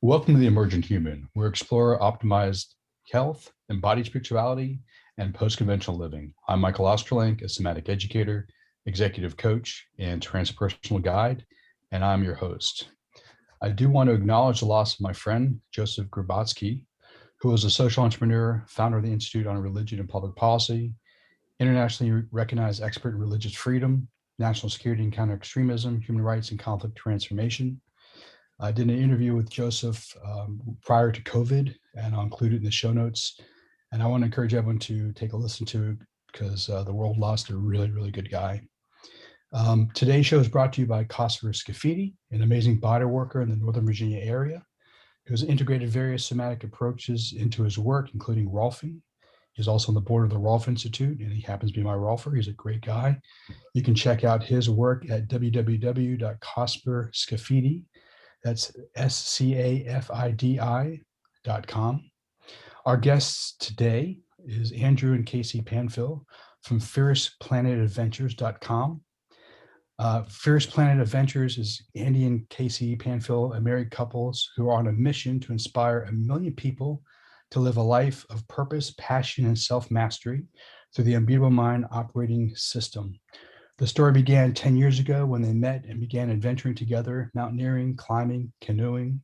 Welcome to the Emergent Human, where we explore optimized health, embodied spirituality, and post-conventional living. I'm Michael Ostrolenk, a somatic educator, executive coach, and transpersonal guide, and I'm your host. I do want to acknowledge the loss of my friend, Joseph Grabotsky, who was a social entrepreneur, founder of the Institute on Religion and Public Policy, internationally recognized expert in religious freedom, national security and counter-extremism, human rights, and conflict transformation. I did an interview with Joseph prior to COVID, and I'll include it in the show notes. And I want to encourage everyone to take a listen to it because the world lost a really, really good guy. Today's show is brought to you by Cosper Scafidi, an amazing body worker in the Northern Virginia area who's integrated various somatic approaches into his work, including Rolfing. He's also on the board of the Rolf Institute, and he happens to be my Rolfer. He's a great guy. You can check out his work at www.cosperscafidi.com. That's SCAFIDI.com. Our guest today is Andrew and Kacy Panfil from fierceplanetadventures.com. Fierce Planet Adventures is Andy and Kacy Panfil, a married couples who are on a mission to inspire 1 million people to live a life of purpose, passion, and self-mastery through the Unbeatable Mind Operating System. The story began 10 years ago when they met and began adventuring together, mountaineering, climbing, canoeing,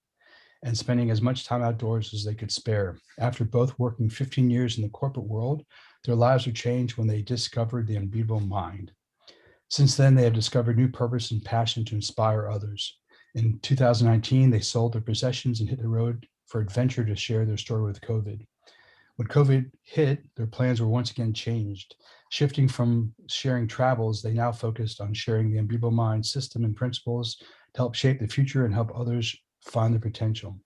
and spending as much time outdoors as they could spare. After both working 15 years in the corporate world, their lives were changed when they discovered the unbeatable mind. Since then, they have discovered new purpose and passion to inspire others. In 2019, they sold their possessions and hit the road for adventure to share their story with COVID. When COVID hit, their plans were once again changed. Shifting from sharing travels, they now focused on sharing the Unbeatable Mind system and principles to help shape the future and help others find their potential.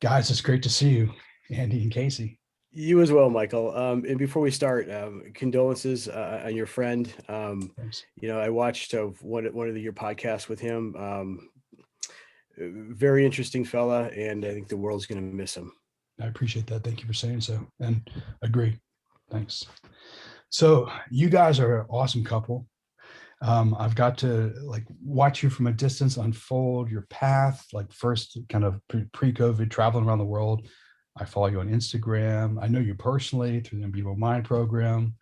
Guys, it's great to see you, Andy and Kacy. You as well, Michael. And before we start, condolences on your friend. Thanks. I watched one of your podcasts with him. Very interesting fella, and I think the world's going to miss him. I appreciate that. Thank you for saying so, and agree. Thanks. So you guys are an awesome couple. I've got to watch you from a distance unfold your path, first kind of pre-COVID traveling around the world. I follow you on Instagram. I know you personally through the Unbeatable Mind program,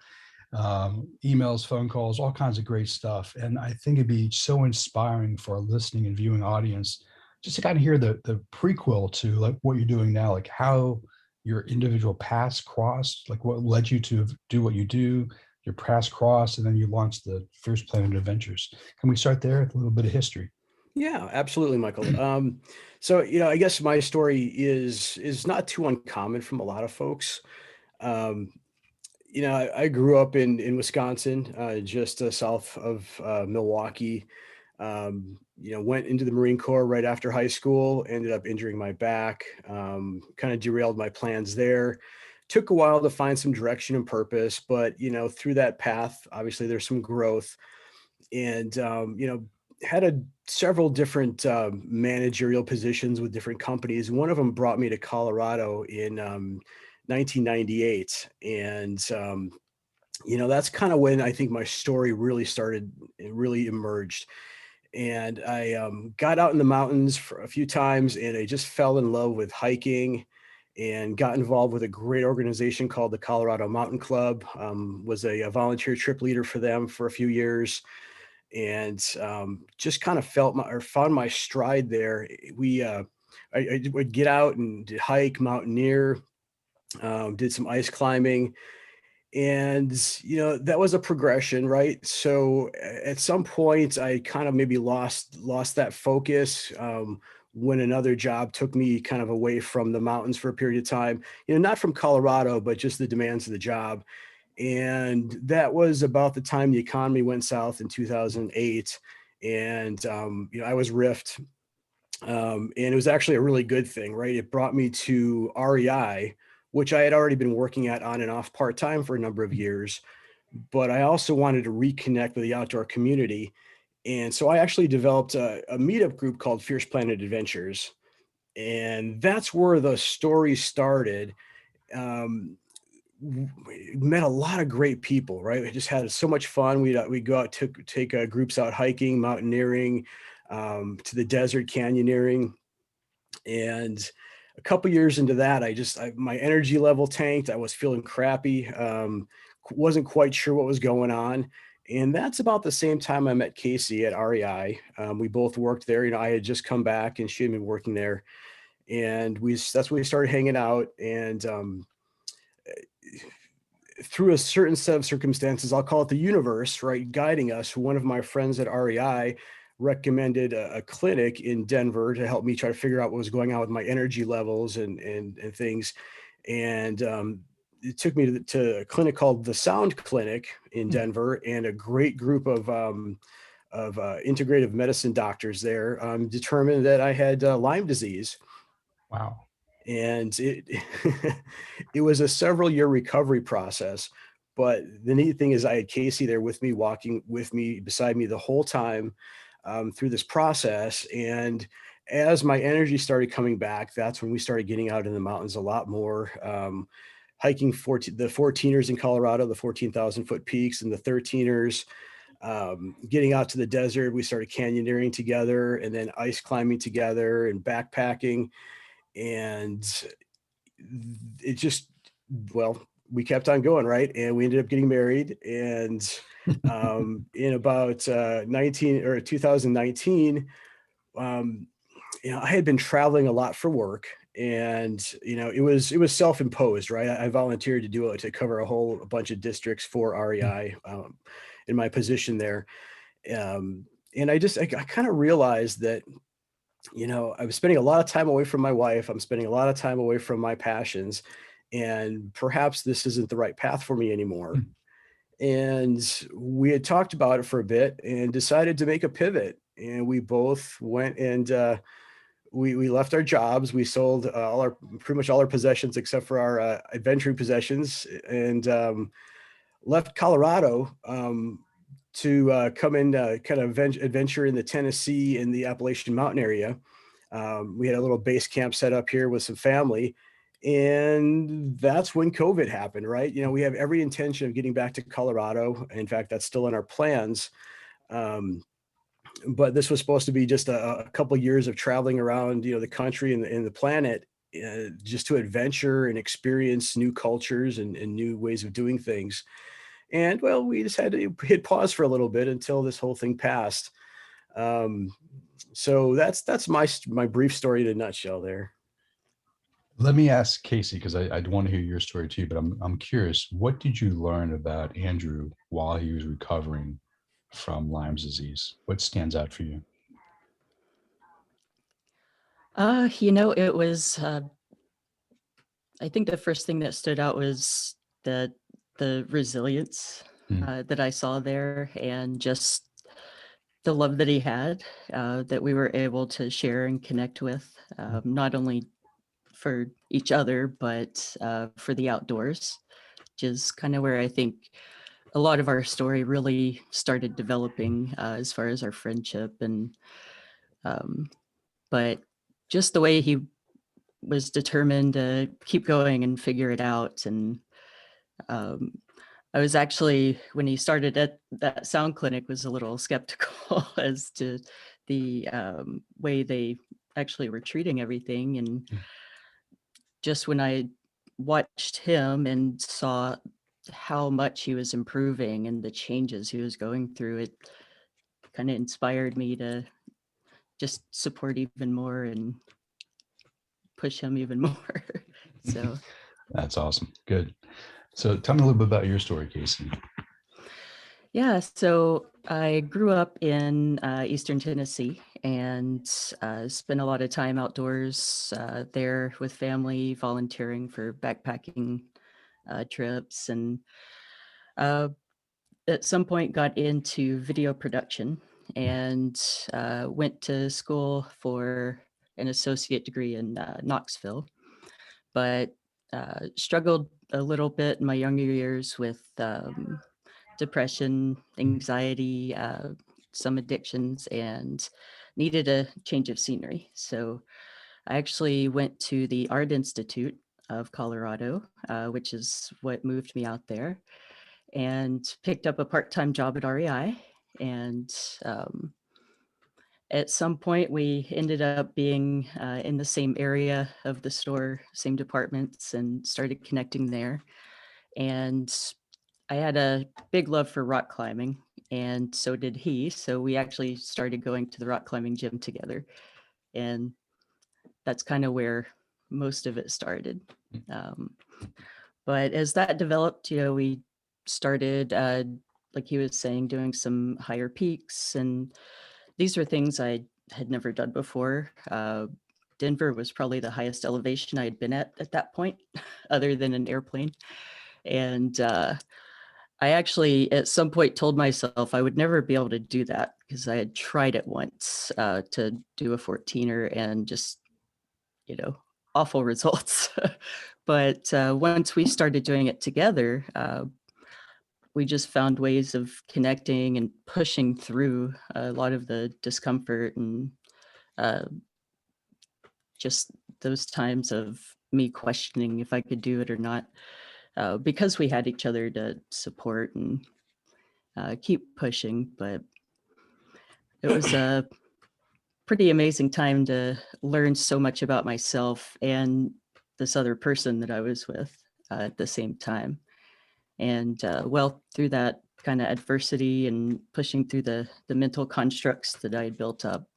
emails, phone calls, all kinds of great stuff. And I think it'd be so inspiring for our listening and viewing audience just to kind of hear the prequel to what you're doing now, how your individual paths crossed, what led you to do what you do, your paths crossed, and then you launched the Fierce Planet Adventures. Can we start there with a little bit of history? Yeah, absolutely, Michael. So, I guess my story is not too uncommon from a lot of folks. I grew up in Wisconsin, just south of Milwaukee. Went into the Marine Corps right after high school, ended up injuring my back, kind of derailed my plans there. Took a while to find some direction and purpose, but, through that path, obviously there's some growth and, had several different managerial positions with different companies. One of them brought me to Colorado in 1998. And, that's kind of when I think my story really started, it really emerged. And I got out in the mountains for a few times, and I just fell in love with hiking and got involved with a great organization called the Colorado Mountain Club. Was a volunteer trip leader for them for a few years, and just kind of found my stride there. I would get out and hike, mountaineer, did some ice climbing. And, that was a progression, right? So at some point I kind of maybe lost that focus when another job took me kind of away from the mountains for a period of time, not from Colorado, but just the demands of the job. And that was about the time the economy went south in 2008. And, I was riffed. And it was actually a really good thing, right? It brought me to REI, which I had already been working at on and off part-time for a number of years, but I also wanted to reconnect with the outdoor community. And so I actually developed a meetup group called Fierce Planet Adventures. And that's where the story started. Met a lot of great people, right? We just had so much fun. We'd go out, take groups out hiking, mountaineering, to the desert, canyoneering. And a couple years into that, my energy level tanked. I was feeling crappy. Wasn't quite sure what was going on. And that's about the same time I met Kacy at REI. We both worked there. I had just come back and she had been working there. And that's when we started hanging out. And through a certain set of circumstances, I'll call it the universe, right, guiding us, one of my friends at REI recommended a clinic in Denver to help me try to figure out what was going on with my energy levels and things. And it took me to a clinic called the Sound Clinic in Denver, and a great group of integrative medicine doctors there determined that I had Lyme disease. Wow. And it was a several year recovery process. But the neat thing is I had Kacy there with me, walking with me beside me the whole time through this process. And as my energy started coming back, that's when we started getting out in the mountains a lot more, hiking the 14ers in Colorado, the 14,000 foot peaks, and the 13ers, getting out to the desert. We started canyoneering together, and then ice climbing together, and backpacking. And it just, well, we kept on going, right? And we ended up getting married. And in about 2019, I had been traveling a lot for work, and it was self-imposed, right? I volunteered to do it, to cover a bunch of districts for REI in my position there. And I kind of realized that I was spending a lot of time away from my wife. I'm spending a lot of time away from my passions, and perhaps this isn't the right path for me anymore. And we had talked about it for a bit and decided to make a pivot. And we both went and we left our jobs. We sold pretty much all our possessions except for our adventuring possessions, and left Colorado to come in, kind of adventure in the Tennessee and the Appalachian Mountain area. We had a little base camp set up here with some family, and that's when COVID happened, right? We have every intention of getting back to Colorado. In fact, that's still in our plans. But this was supposed to be just a couple of years of traveling around, the country and the planet, just to adventure and experience new cultures and new ways of doing things. And well, we just had to hit pause for a little bit until this whole thing passed. So that's my brief story in a nutshell there. Let me ask Kacy, because I'd want to hear your story too, but I'm curious, what did you learn about Andrew while he was recovering from Lyme's disease? What stands out for you? It was, I think the first thing that stood out was the resilience that I saw there, and just the love that he had, that we were able to share and connect with, not only for each other, but for the outdoors, which is kind of where I think a lot of our story really started developing, as far as our friendship. And but just the way he was determined to keep going and figure it out. And I was actually, when he started at that sound clinic, was a little skeptical as to the way they actually were treating everything. And just when I watched him and saw how much he was improving and the changes he was going through, it kind of inspired me to just support even more and push him even more. So That's awesome. Good. So tell me a little bit about your story, Kacy. yeah, so I grew up in Eastern Tennessee, and spent a lot of time outdoors there with family, volunteering for backpacking trips, and at some point got into video production, and went to school for an associate degree in Knoxville, but struggled a little bit in my younger years with depression, anxiety, some addictions, and needed a change of scenery. So I actually went to the Art Institute of Colorado, which is what moved me out there, and picked up a part-time job at REI, and at some point we ended up being in the same area of the store, same departments, and started connecting there. And I had a big love for rock climbing, and so did he. So we actually started going to the rock climbing gym together. And that's kind of where most of it started. Um, but as that developed, we started, like he was saying, doing some higher peaks. And these are things I had never done before. Denver was probably the highest elevation I had been at that point, other than an airplane. And I actually, at some point, told myself I would never be able to do that because I had tried it once to do a 14er and just, awful results. But once we started doing it together, we just found ways of connecting and pushing through a lot of the discomfort and uh, just those times of me questioning if I could do it or not, because we had each other to support and keep pushing. But it was a pretty amazing time to learn so much about myself and this other person that I was with at the same time. And well, through that kind of adversity and pushing through the mental constructs that I had built up,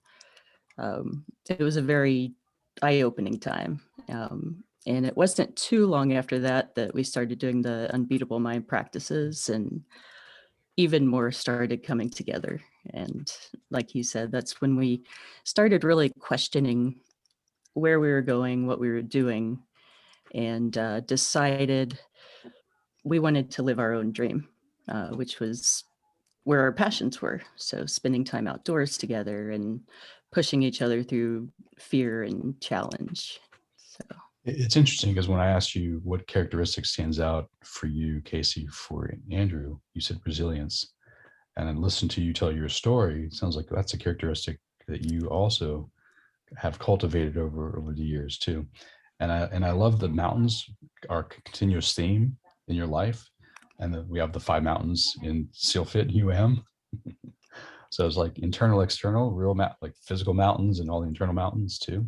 it was a very eye-opening time. And it wasn't too long after that that we started doing the Unbeatable Mind practices, and even more started coming together. And like he said, that's when we started really questioning where we were going, what we were doing, and decided we wanted to live our own dream, which was where our passions were. So spending time outdoors together and pushing each other through fear and challenge. So It's interesting because when I asked you what characteristic stands out for you, Kacy, for Andrew, you said resilience. And then listen to you tell your story. It sounds like that's a characteristic that you also have cultivated over the years too. And I love the mountains are a continuous theme in your life. And we have the 5 mountains in SEAL Fit UM. So it's like internal, external, real like physical mountains and all the internal mountains too.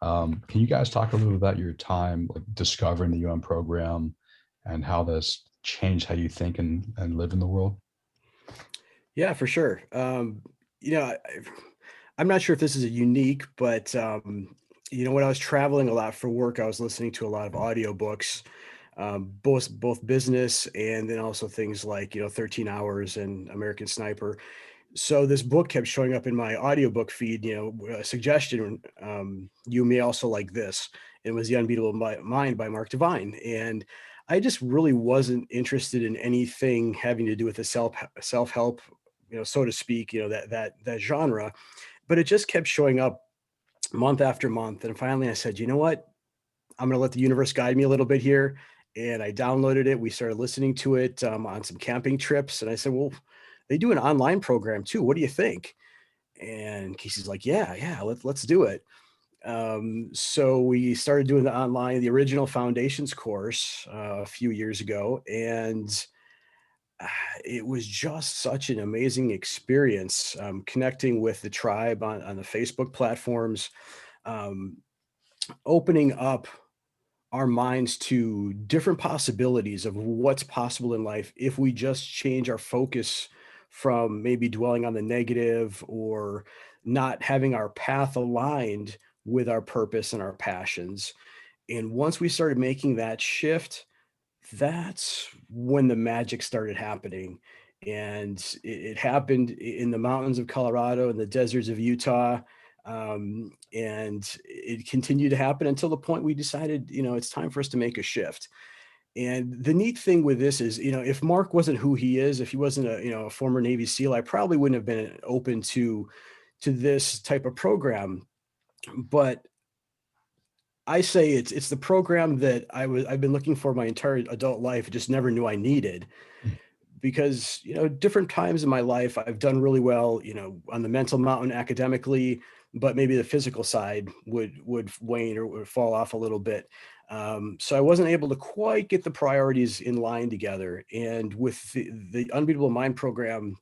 Can you guys talk a little bit about your time like discovering the program and how this changed how you think and live in the world? Yeah, for sure. I'm not sure if this is a unique, but when I was traveling a lot for work, I was listening to a lot of audiobooks, both business and then also things like 13 Hours and American Sniper. So this book kept showing up in my audiobook feed, a suggestion, you may also like this. It was The Unbeatable Mind by Mark Divine. And I just really wasn't interested in anything having to do with the self-help, so to speak, that genre. But it just kept showing up month after month. And finally I said, you know what? I'm going to let the universe guide me a little bit here. And I downloaded it. We started listening to it on some camping trips. And I said, well, they do an online program too. What do you think? And Casey's like, yeah, let's do it. So we started doing the original foundations course a few years ago. And it was just such an amazing experience, connecting with the tribe on the Facebook platforms, um, opening up our minds to different possibilities of what's possible in life if we just change our focus from maybe dwelling on the negative or not having our path aligned with our purpose and our passions. And once we started making that shift, that's when the magic started happening. And it happened in the mountains of Colorado and the deserts of Utah. And it continued to happen until the point we decided, it's time for us to make a shift. And the neat thing with this is, if Mark wasn't who he is, if he wasn't a former Navy SEAL, I probably wouldn't have been open to this type of program. But I say it's the program that I've been looking for my entire adult life, just never knew I needed. Because, different times in my life, I've done really well, on the mental mountain academically, but maybe the physical side would wane or would fall off a little bit. So I wasn't able to quite get the priorities in line together. And with the Unbeatable Mind program,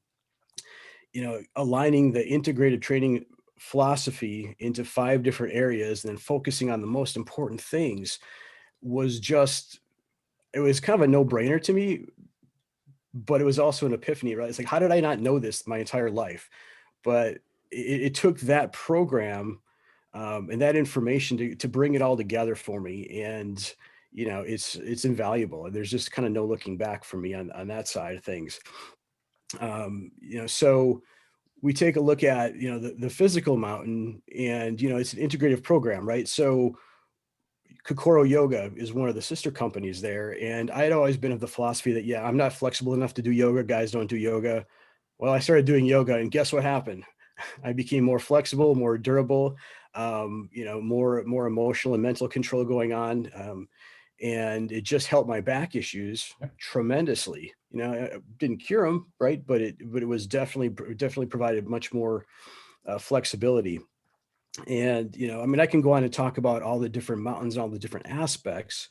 aligning the integrated training philosophy into 5 different areas and then focusing on the most important things was just, it was kind of a no-brainer to me, but it was also an epiphany, right? It's like, how did I not know this my entire life? But it took that program and that information to bring it all together for me. And, it's invaluable. And there's just kind of no looking back for me on that side of things. So we take a look at, the physical mountain, and, it's an integrative program, right? So Kokoro Yoga is one of the sister companies there. And I had always been of the philosophy that, yeah, I'm not flexible enough to do yoga. Guys don't do yoga. Well, I started doing yoga, and guess what happened? I became more flexible, more durable, more emotional and mental control going on. And it just helped my back issues tremendously. It didn't cure them, right? But it was definitely provided much more flexibility. And, I can go on and talk about all the different mountains, all the different aspects,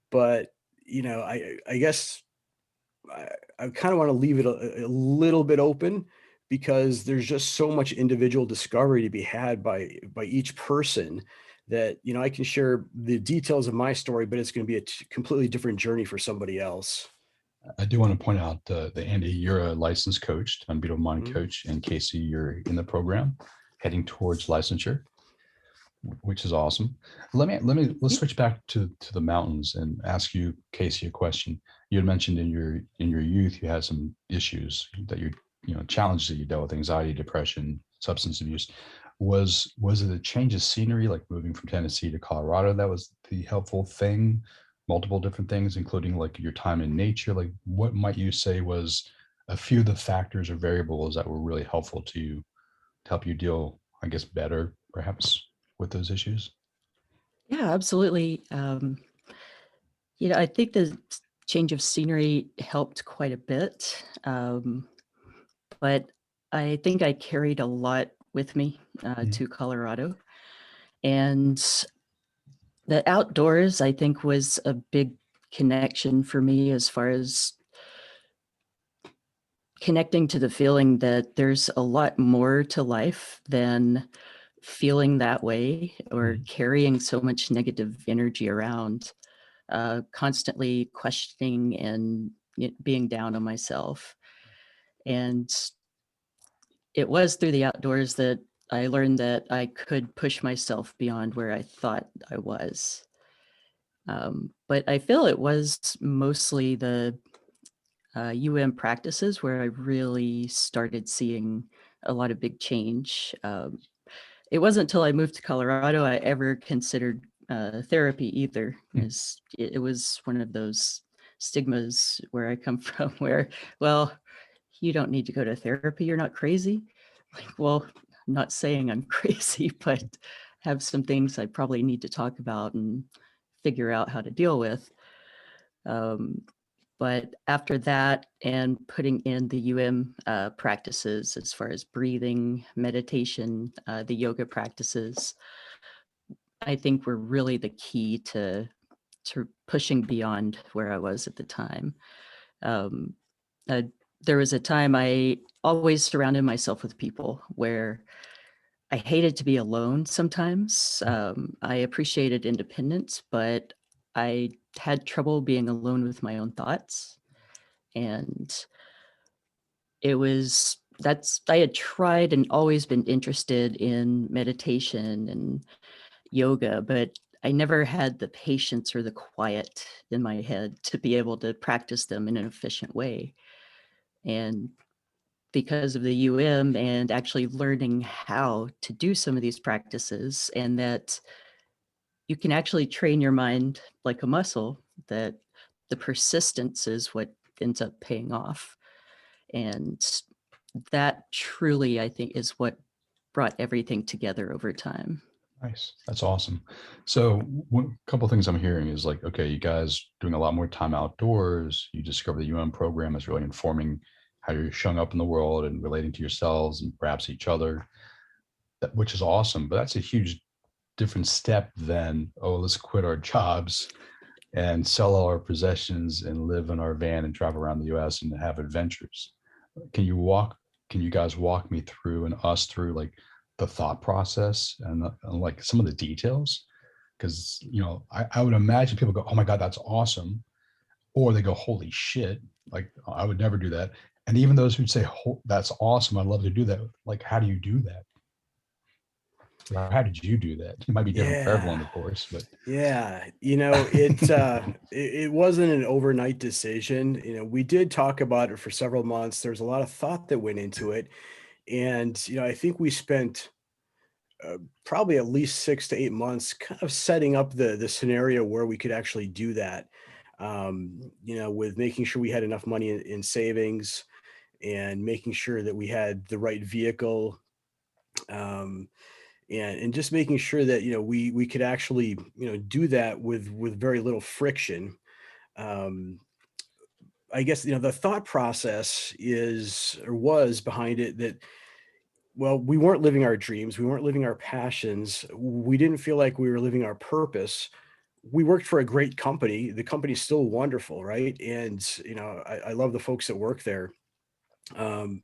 but, I guess I kind of want to leave it a little bit open, because there's just so much individual discovery to be had by each person that, I can share the details of my story, but it's going to be a completely different journey for somebody else. I do want to point out that Andy, you're a licensed coach, Unbeatable Mind Mhm. coach, and Kacy, you're in the program heading towards licensure, which is awesome. Let's switch back to the mountains and ask you, Kacy, a question. You had mentioned in your youth you had some issues that challenges that you dealt with: anxiety, depression, substance abuse. Was it a change of scenery, like moving from Tennessee to Colorado, that was the helpful thing? Multiple different things, including like your time in nature. Like, what might you say was a few of the factors or variables that were really helpful to you to help you deal, I guess, better perhaps with those issues? Yeah, absolutely. I think the change of scenery helped quite a bit. But I think I carried a lot with me Mhm. to Colorado. And the outdoors, I think, was a big connection for me, as far as connecting to the feeling that there's a lot more to life than feeling that way or Mhm. carrying so much negative energy around, constantly questioning and being down on myself. And it was through the outdoors that I learned that I could push myself beyond where I thought I was. But I feel it was mostly the practices where I really started seeing a lot of big change. It wasn't until I moved to Colorado I ever considered therapy either. Mhm. It was one of those stigmas where I come from, where, well, you don't need to go to therapy. You're not crazy. Like, well, I'm not saying I'm crazy, but have some things I probably need to talk about and figure out how to deal with. Um, but after that, and putting in the practices, as far as breathing, meditation, the yoga practices, I think were really the key to pushing beyond where I was at the time. Um, uh, there was a time I always surrounded myself with people where I hated to be alone sometimes. I appreciated independence, but I had trouble being alone with my own thoughts. And I had tried and always been interested in meditation and yoga, but I never had the patience or the quiet in my head to be able to practice them in an efficient way. And because of the and actually learning how to do some of these practices, and that you can actually train your mind like a muscle, that the persistence is what ends up paying off. And that truly, I think, is what brought everything together over time. Nice. That's awesome. So one couple of things I'm hearing is like, okay, you guys doing a lot more time outdoors. You discover the program is really informing how you're showing up in the world and relating to yourselves and perhaps each other, which is awesome. But that's a huge different step than, oh, let's quit our jobs and sell all our possessions and live in our van and travel around the US and have adventures. Can you guys walk me through and us through like the thought process and like some of the details. Because, I would imagine people go, oh my God, that's awesome. Or they go, holy shit, like I would never do that. And even those who'd say, that's awesome, I'd love to do that. Like, how do you do that? Or how did you do that? It might be different for everyone, Yeah. of course, but Yeah, it wasn't an overnight decision. We did talk about it for several months. There's a lot of thought that went into it, and I think we spent probably at least 6 to 8 months kind of setting up the scenario where we could actually do that. With making sure we had enough money in savings and making sure that we had the right vehicle. Um, and just making sure that we could actually do that with very little friction. um I guess the thought process is or was behind it that, well, we weren't living our dreams, we weren't living our passions, we didn't feel like we were living our purpose. We worked for a great company, the company's still wonderful, right? And I love the folks that work there. um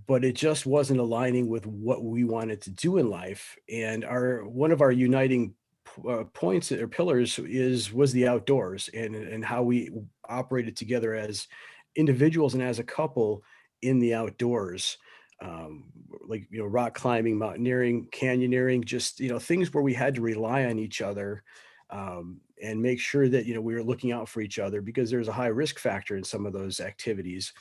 but it just wasn't aligning with what we wanted to do in life. And our one of our uniting points or pillars was the outdoors, and how we operated together as individuals and as a couple in the outdoors. Like rock climbing, mountaineering, canyoneering, just things where we had to rely on each other, and make sure that we were looking out for each other, because there's a high risk factor in some of those activities.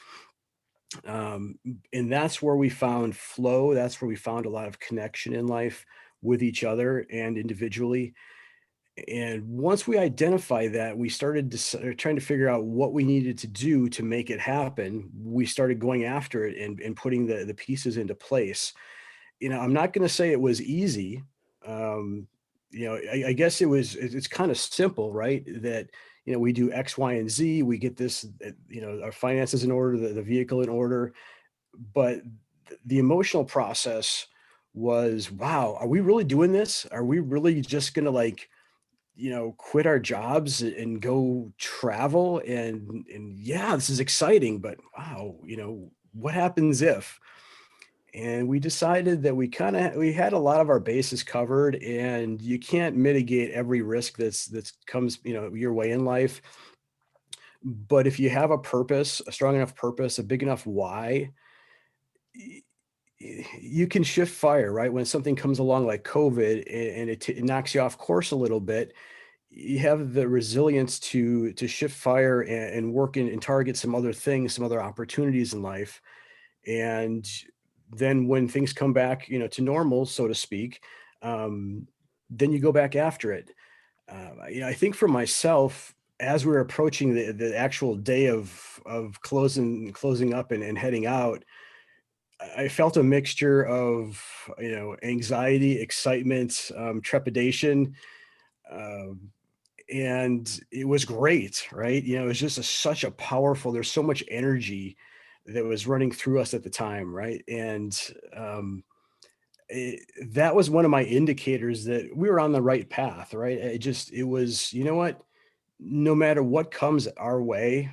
um, and that's where we found flow. That's where we found a lot of connection in life with each other and individually. And once we identify that, we started trying to figure out what we needed to do to make it happen. We started going after it and putting the pieces into place. I'm not going to say it was easy. Um, I guess it's kind of simple, right? That, we do X, Y, and Z. We get this, our finances in order, the vehicle in order. But the emotional process was, wow, are we really doing this? Are we really just going to quit our jobs and go travel? And yeah, this is exciting, but wow, what happens if? And we decided that we had a lot of our bases covered, and you can't mitigate every risk that's comes your way in life. But if you have a purpose, a strong enough purpose, a big enough why, you can shift fire, right? When something comes along like COVID and it knocks you off course a little bit, you have the resilience to shift fire and work and target some other things, some other opportunities in life. And then when things come back, to normal, so to speak, um, then you go back after it. I think for myself, as we were approaching the actual day of closing up and heading out, I felt a mixture of anxiety, excitement, trepidation, um, and it was great, right? It was just such a powerful. There's so much energy that was running through us at the time, right? And um, that was one of my indicators that we were on the right path, right? It was, what? No matter what comes our way,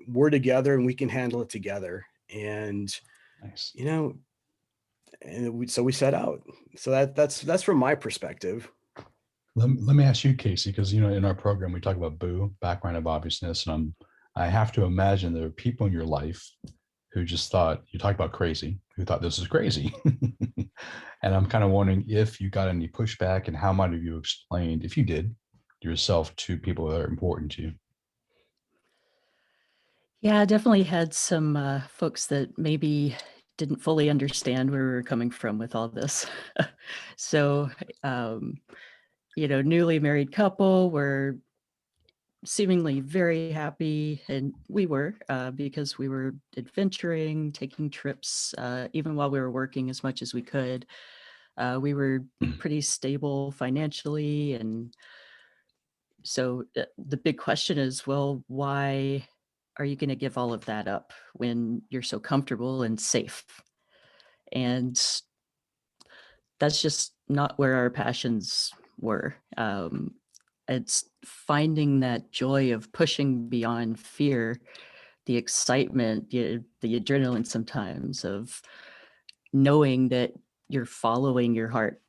we're together and we can handle it together. And nice. you know, so we set out. So that's from my perspective. Let me ask you, Kacy, because in our program we talk about Boo, background of obviousness, and I have to imagine there are people in your life who just thought you talk about crazy, who thought this is crazy, and I'm kind of wondering if you got any pushback and how might have you explained, if you did, yourself to people that are important to you. Yeah, I definitely had some folks that maybe didn't fully understand where we were coming from with all this. So, um, newly married couple were seemingly very happy, and we were, because we were adventuring, taking trips, even while we were working as much as we could. We were pretty stable financially, and so the big question is, well, why are you going to give all of that up when you're so comfortable and safe? And that's just not where our passions were. It's finding that joy of pushing beyond fear, the excitement, the adrenaline sometimes of knowing that you're following your heart.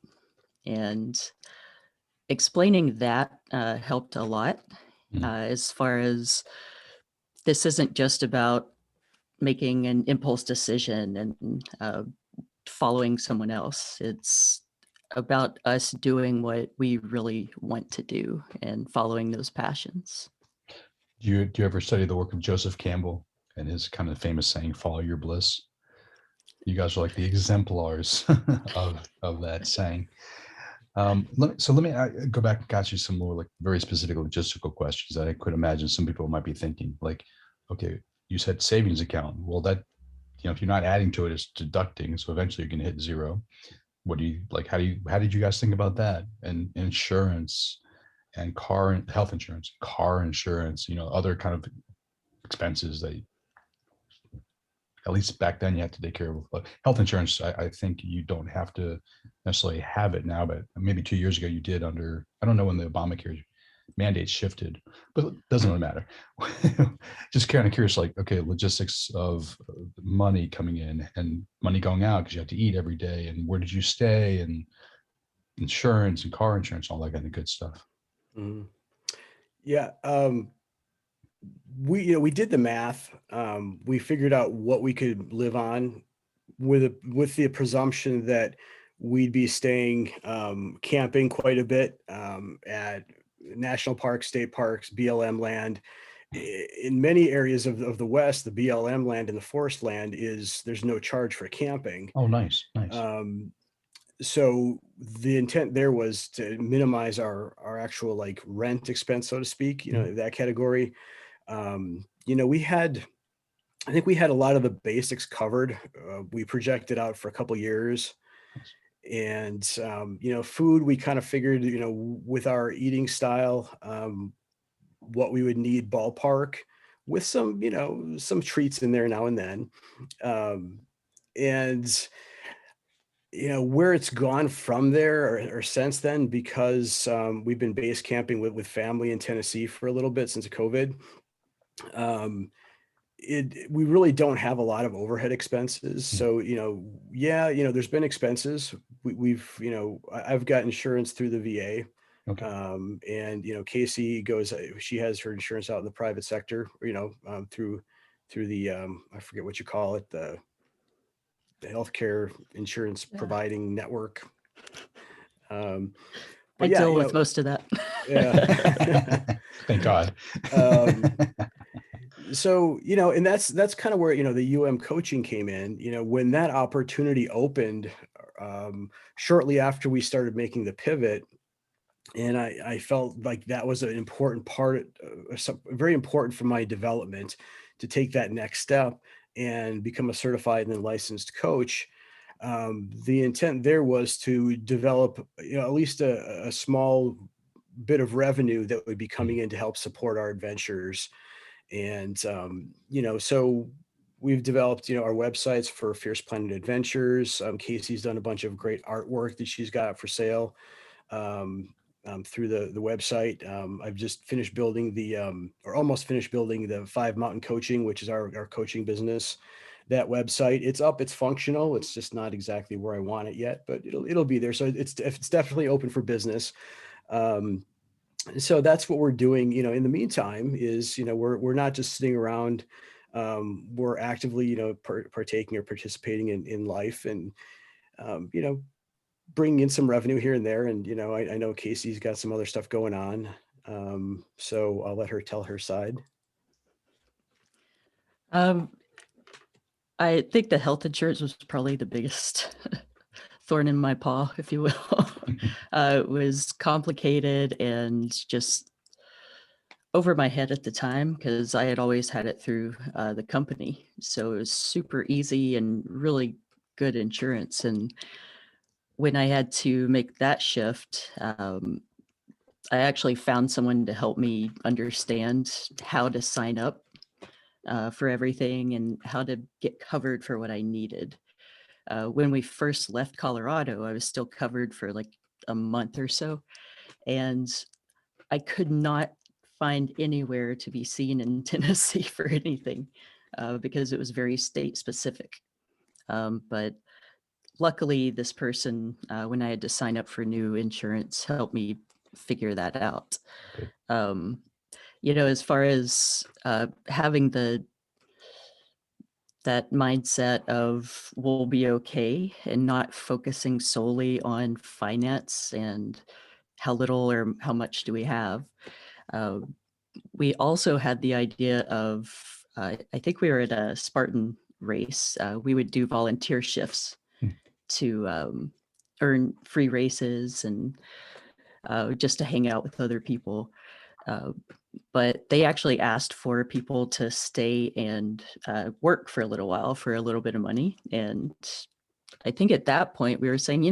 And explaining that helped a lot, as far as this isn't just about making an impulse decision and following someone else. It's about us doing what we really want to do and following those passions. Do you ever study the work of Joseph Campbell and his kind of famous saying, "Follow your bliss"? You guys are like the exemplars of that saying. Let me go back and ask you some more like very specific logistical questions that I could imagine some people might be thinking. Like, okay, you said savings account. Well, that, if you're not adding to it, it's deducting. So eventually you're going to hit zero. What do you like? How did you guys think about that? And insurance and health insurance, car insurance, other kind of expenses that at least back then you had to take care of. Health insurance, I think you don't have to necessarily have it now, but maybe 2 years ago you did under, I don't know when the Obamacare mandate shifted, but it doesn't really matter. Just kind of curious, like, okay, logistics of money coming in and money going out because you have to eat every day, and where did you stay, and insurance and car insurance, all that kind of good stuff. Mm-hmm. Yeah. We did the math. We figured out what we could live on with the presumption that we'd be staying camping quite a bit at national parks, state parks, BLM land. In many areas of the West, the BLM land and the forest land there's no charge for camping. Oh, nice. So the intent there was to minimize our actual like rent expense, so to speak, that category. I think we had a lot of the basics covered. We projected out for a couple years, and food, we kind of figured, with our eating style, what we would need ballpark, with some treats in there now and then. And where it's gone from there or since then, because we've been base camping with family in Tennessee for a little bit since COVID. We really don't have a lot of overhead expenses. So, there's been expenses. I've got insurance through the VA. Okay. And, Kacy she has her insurance out in the private sector, through the, I forget what you call it, the healthcare insurance providing network. I deal with most of that. Yeah. Thank God. So, and that's kind of where, the UM coaching came in, when that opportunity opened, shortly after we started making the pivot. And I felt like that was an important part, very important for my development, to take that next step and become a certified and then licensed coach. The intent there was to develop, at least a small bit of revenue that would be coming in to help support our adventures. And, so we've developed, our websites for Fierce Planet Adventures. Kacy's done a bunch of great artwork that she's got for sale through the website. I've just finished building or almost finished building the 5 Mountain Coaching, which is our coaching business. That website, it's up, it's functional. It's just not exactly where I want it yet, but it'll be there. So it's definitely open for business. So that's what we're doing, in the meantime is, we're not just sitting around. We're actively, partaking or participating in life, and, bringing in some revenue here and there. And, I know Kacy's got some other stuff going on. So I'll let her tell her side. I think the health insurance was probably the biggest thorn in my paw, if you will. It was complicated and just over my head at the time, because I had always had it through the company. So it was super easy and really good insurance. And when I had to make that shift, I actually found someone to help me understand how to sign up for everything and how to get covered for what I needed. When we first left Colorado, I was still covered for like a month or so, and I could not find anywhere to be seen in Tennessee for anything because it was very state specific. But luckily, this person, when I had to sign up for new insurance, helped me figure that out. Good. As far as having that mindset of we'll be okay and not focusing solely on finance and how little or how much do we have. Uh, we also had the idea of, I think we were at a Spartan race. We would do volunteer shifts Hmm. to earn free races and just to hang out with other people. But they actually asked for people to stay and work for a little while for a little bit of money. And I think at that point we were saying,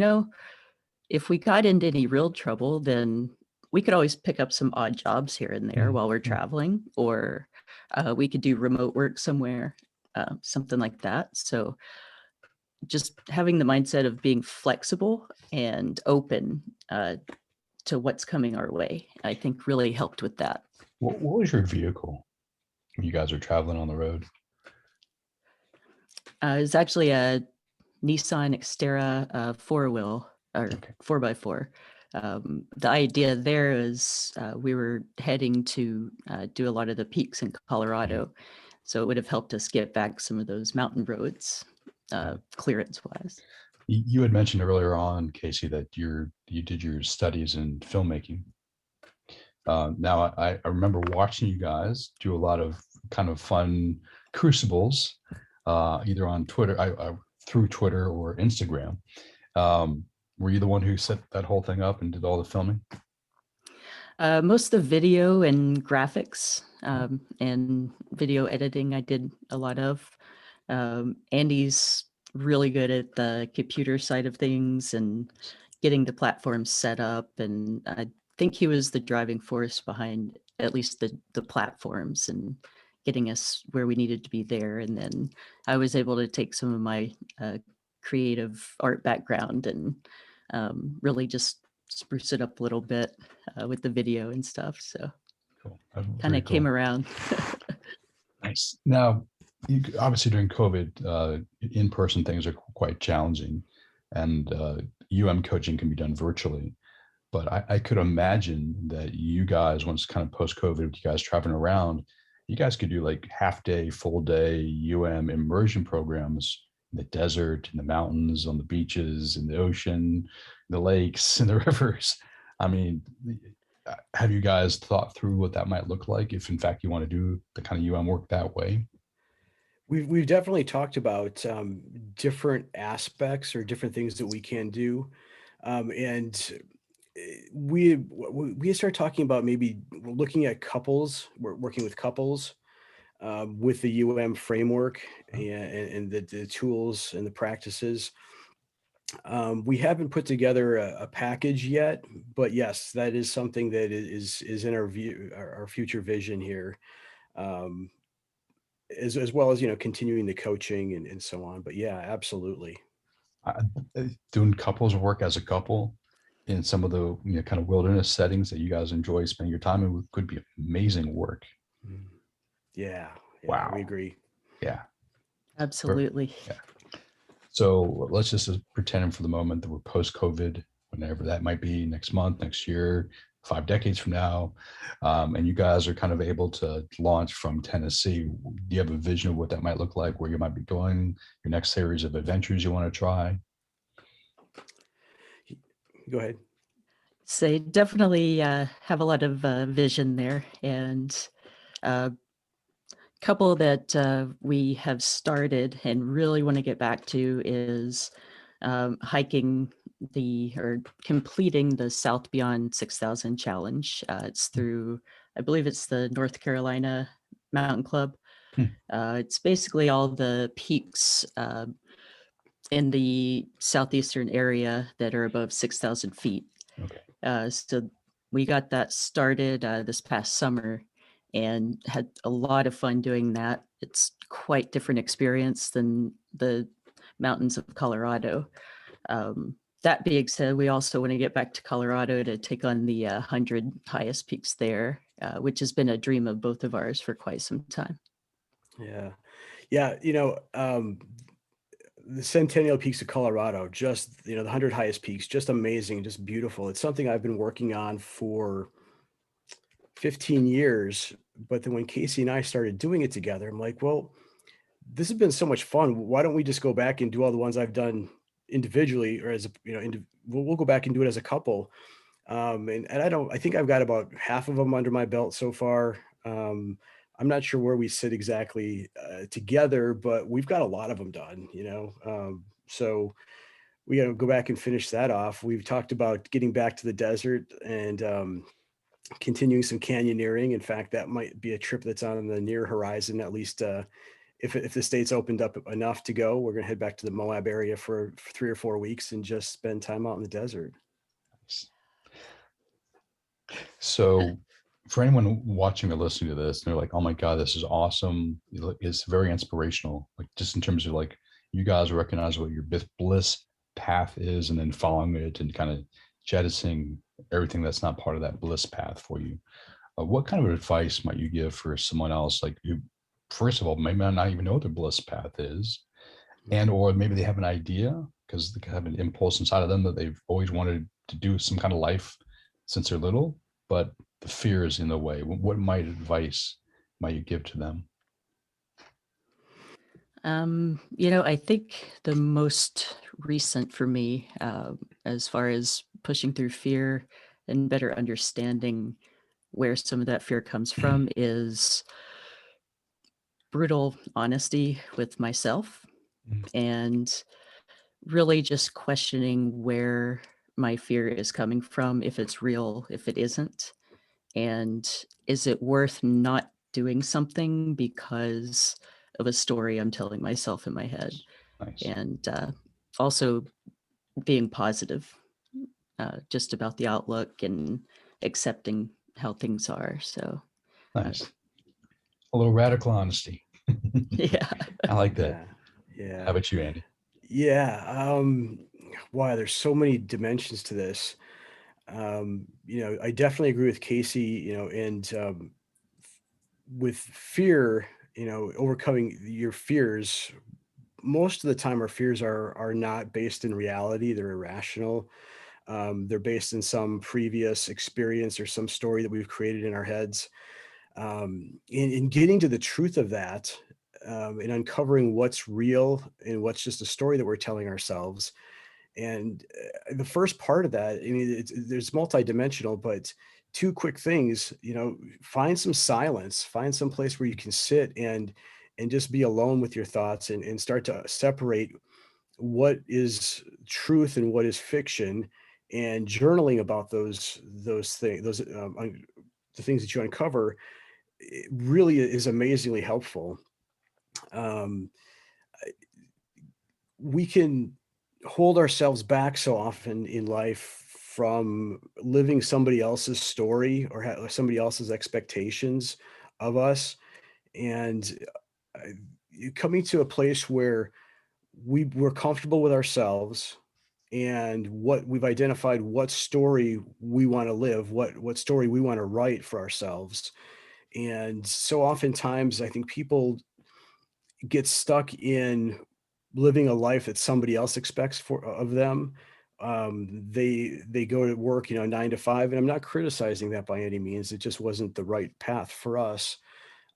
if we got into any real trouble, then we could always pick up some odd jobs here and there while we're traveling, or we could do remote work somewhere, something like that. So just having the mindset of being flexible and open to what's coming our way, I think really helped with that. What was your vehicle when you guys are traveling on the road? It's actually a Nissan Xterra 4-wheel or 4x4. The idea there is we were heading to do a lot of the peaks in Colorado. So it would have helped us get back some of those mountain roads clearance wise. You had mentioned earlier on, Kacy, that you did your studies in filmmaking. Now, I remember watching you guys do a lot of kind of fun crucibles, either on Twitter, through Twitter or Instagram. Were you the one who set that whole thing up and did all the filming? Most of the video and graphics and video editing I did a lot of. Andy's really good at the computer side of things and getting the platform set up. And I think he was the driving force behind at least the platforms and getting us where we needed to be there. And then I was able to take some of my creative art background and really just spruce it up a little bit with the video and stuff. So Cool. kind of came around. Nice. Now, obviously during COVID, in-person things are quite challenging, and coaching can be done virtually. But I could imagine that you guys, once kind of post-COVID, with you guys traveling around, you guys could do like half-day, full-day immersion programs in the desert, in the mountains, on the beaches, in the ocean, the lakes, and the rivers. I mean, have you guys thought through what that might look like if, in fact, you want to do the kind of work that way? We've definitely talked about different aspects or different things that we can do, and we start talking about maybe looking at couples. We're working with couples with the framework and the tools and the practices. We haven't put together a package yet, but yes, that is something that is in our view, our future vision here, as well as continuing the coaching and so on. But yeah, absolutely. Doing couples work as a couple in some of the kind of wilderness settings that you guys enjoy spending your time in could be amazing work. Yeah, Wow. we agree. Yeah, absolutely. Yeah. So let's just pretend for the moment that we're post-COVID, whenever that might be, next month, next year, 5 decades from now, and you guys are kind of able to launch from Tennessee. Do you have a vision of what that might look like, where you might be going, your next series of adventures you want to try? Go ahead. So definitely have a lot of vision there, and couple that we have started and really want to get back to is hiking or completing the South Beyond 6,000 challenge. It's through, I believe it's the North Carolina Mountain Club. It's basically all the peaks in the southeastern area that are above 6,000 feet. Okay. So we got that started this past summer and had a lot of fun doing that. It's quite different experience than the mountains of Colorado. That being said, we also want to get back to Colorado to take on the 100 highest peaks there, which has been a dream of both of ours for quite some time. Yeah. the Centennial Peaks of Colorado, just, the 100 highest peaks, just amazing, just beautiful. It's something I've been working on for 15 years. But then when Kacy and I started doing it together, I'm like, well, this has been so much fun. Why don't we just go back and do all the ones I've done individually, or as a, we'll go back and do it as a couple. And I think I've got about half of them under my belt so far. I'm not sure where we sit exactly together, but we've got a lot of them done, so we got to go back and finish that off. We've talked about getting back to the desert and continuing some canyoneering. In fact, that might be a trip that's on the near horizon, at least if the state's opened up enough to go. We're going to head back to the Moab area for 3 or 4 weeks and just spend time out in the desert. So for anyone watching or listening to this, they're like, oh my God, this is awesome. It's very inspirational. Like just in terms of like, you guys recognize what your bliss path is and then following it and kind of jettisoning everything that's not part of that bliss path for you. What kind of advice might you give for someone else? Like who, first of all, maybe not even know what their bliss path is, and or maybe they have an idea because they have an impulse inside of them that they've always wanted to do some kind of life since they're little, but the fear is in the way. What advice might you give to them? I think the most recent for me, as far as pushing through fear and better understanding where some of that fear comes from, is brutal honesty with myself and really just questioning where my fear is coming from, if it's real, if it isn't, and is it worth not doing something because of a story I'm telling myself in my head. Nice. And also being positive, just about the outlook and accepting how things are. So Nice. A little radical honesty. yeah. I like that. Yeah. How about you, Andy? Yeah. Wow, there's so many dimensions to this. I definitely agree with Kacy, and with fear, overcoming your fears. Most of the time, our fears are not based in reality; they're irrational. They're based in some previous experience or some story that we've created in our heads. In getting to the truth of that, and uncovering what's real and what's just a story that we're telling ourselves. And the first part of that, I mean, there's multidimensional, but two quick things, find some silence, find some place where you can sit and just be alone with your thoughts and start to separate what is truth and what is fiction, and journaling about those things, the things that you uncover, it really is amazingly helpful. Um, we can hold ourselves back so often in life from living somebody else's story or somebody else's expectations of us, and uh, coming to a place where we're comfortable with ourselves and what we've identified, what story we want to live, what story we want to write for ourselves. And so oftentimes I think people get stuck in living a life that somebody else expects of them. They go to work, 9 to 5, and I'm not criticizing that by any means. It just wasn't the right path for us.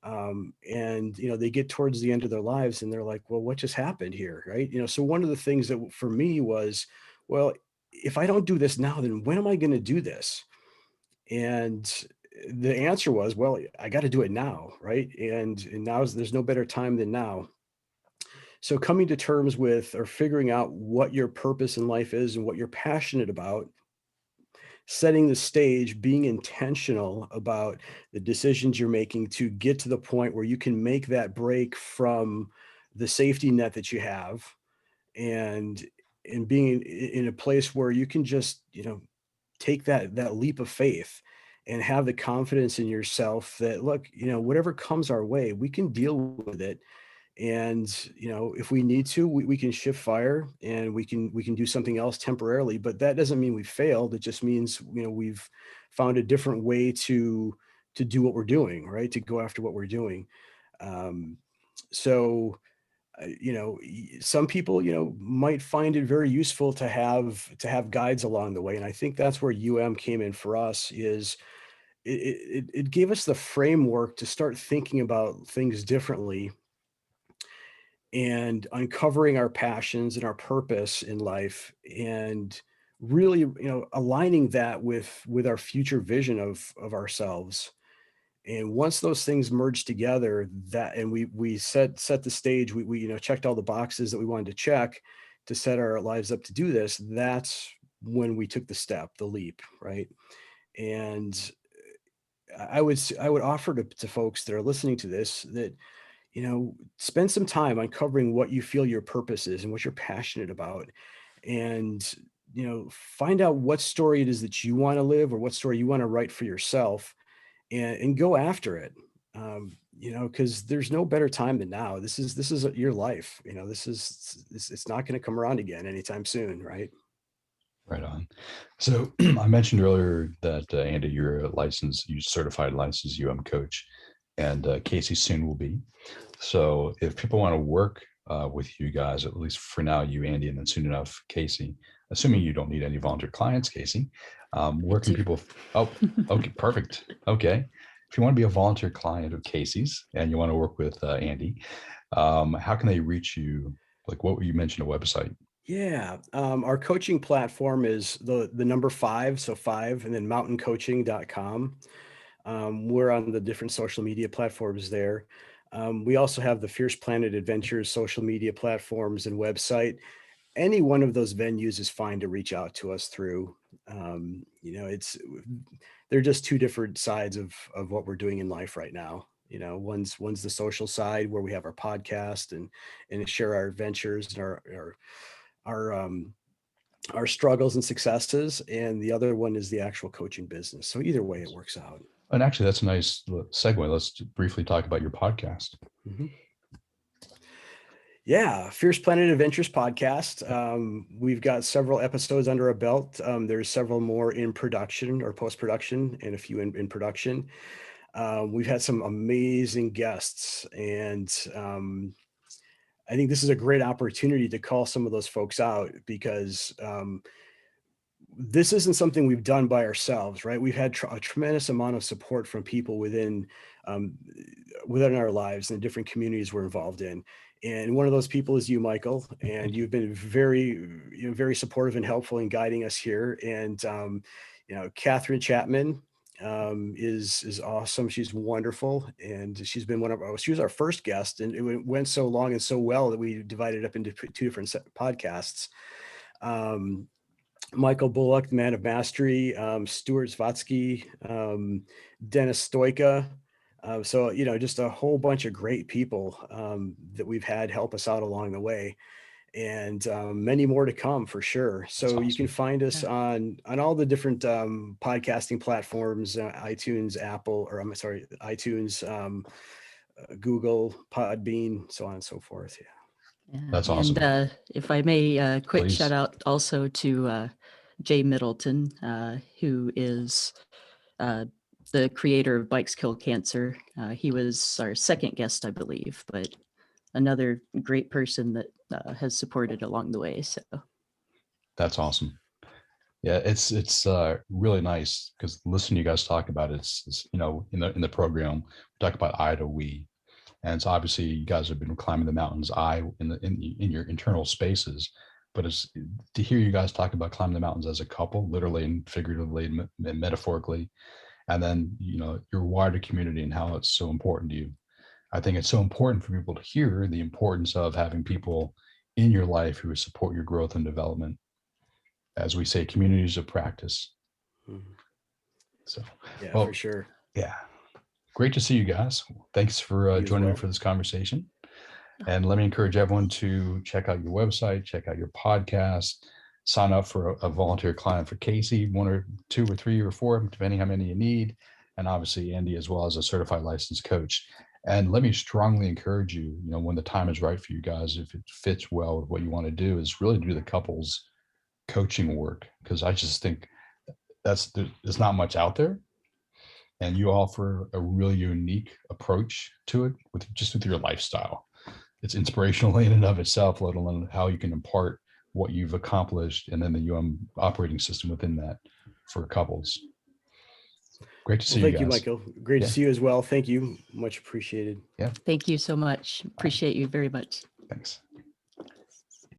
And they get towards the end of their lives and they're like, well, what just happened here, right? So one of the things that for me was, well, if I don't do this now, then when am I going to do this? And the answer was, well, I got to do it now, right? And there's no better time than now. So coming to terms with or figuring out what your purpose in life is and what you're passionate about, setting the stage, being intentional about the decisions you're making to get to the point where you can make that break from the safety net that you have, and being in a place where you can just, take that leap of faith and have the confidence in yourself that, look, whatever comes our way, we can deal with it. And if we need to, we can shift fire and we can do something else temporarily, but that doesn't mean we failed. It just means we've found a different way to do what we're doing, right, to go after what we're doing. um, so some people, might find it very useful to have guides along the way. And I think that's where came in for us. Is it gave us the framework to start thinking about things differently and uncovering our passions and our purpose in life, and really, aligning that with our future vision of ourselves. And once those things merged together, that, and we set the stage, we checked all the boxes that we wanted to check to set our lives up to do this. That's when we took the leap, right? And I would offer to folks that are listening to this that, spend some time uncovering what you feel your purpose is and what you're passionate about, and find out what story it is that you want to live, or what story you want to write for yourself, and go after it. Because there's no better time than now. This is your life. It's not going to come around again anytime soon, right? Right on. So I mentioned earlier that Andy, you're you certified licensed coach, and Kacy soon will be. So if people want to work with you guys, at least for now, you, Andy, and then soon enough, Kacy, assuming you don't need any volunteer clients, Kacy, where can people? Oh, okay, perfect. Okay. If you want to be a volunteer client of Kacy's and you want to work with Andy, how can they reach you? Like what you mentioned, a website. Yeah. Our coaching platform is the number 5, so 5, and then mountaincoaching.com. We're on the different social media platforms there. We also have the Fierce Planet Adventures social media platforms and website. Any one of those venues is fine to reach out to us through. They're just two different sides of what we're doing in life right now. One's the social side where we have our podcast and share our adventures and our struggles and successes, and the other one is the actual coaching business. So either way, it works out. And actually, that's a nice segue. Let's briefly talk about your podcast. Mm-hmm. Yeah, Fierce Planet Adventures podcast. We've got several episodes under our belt. There's several more in production or post-production, and a few in production. We've had some amazing guests, and I think this is a great opportunity to call some of those folks out, because this isn't something we've done by ourselves, right? We've had a tremendous amount of support from people within our lives and the different communities we're involved in. And one of those people is you, Michael, and you've been very supportive and helpful in guiding us here. And Catherine Chapman is awesome. She's wonderful, and she was our first guest, and it went so long and so well that we divided up into 2 different podcasts. Michael Bullock, the Man of Mastery, Stuart Zvatsky, Dennis Stoika. So, just a whole bunch of great people that we've had help us out along the way, and many more to come for sure. So awesome. You can find us on all the different podcasting platforms, iTunes, Google, Podbean, so on and so forth. Yeah. Yeah. That's awesome. And if I may, quick Please. shout out also to Jay Middleton, who is the creator of Bikes Kill Cancer. He was our second guest, I believe, but another great person that has supported along the way. So that's awesome. Yeah, it's really nice, because listening to you guys talk about it, it's in the program we talk about I to we. And it's obviously you guys have been climbing the mountains, in your internal spaces, but it's to hear you guys talk about climbing the mountains as a couple, literally and figuratively and metaphorically, and then your wider community and how it's so important to you. I think it's so important for people to hear the importance of having people in your life who support your growth and development. As we say, communities of practice. Mm-hmm. So yeah, for sure. Yeah. Great to see you guys. Thanks for joining me for this conversation. And let me encourage everyone to check out your website, check out your podcast, sign up for a volunteer client for Kacy, 1 or 2 or 3 or 4, depending how many you need. And obviously Andy, as well as a certified licensed coach. And let me strongly encourage you, when the time is right for you guys, if it fits well with what you want to do, is really do the couples coaching work. Because I just think there's not much out there. And you offer a really unique approach to it with your lifestyle. it's inspirational in and of itself, let alone how you can impart what you've accomplished and then the operating system within that for couples. Great to see Well, you thank you, guys. Michael. Great Yeah. to see you as well. Thank you. Much appreciated. Thank you so much. Appreciate you very much. Thanks.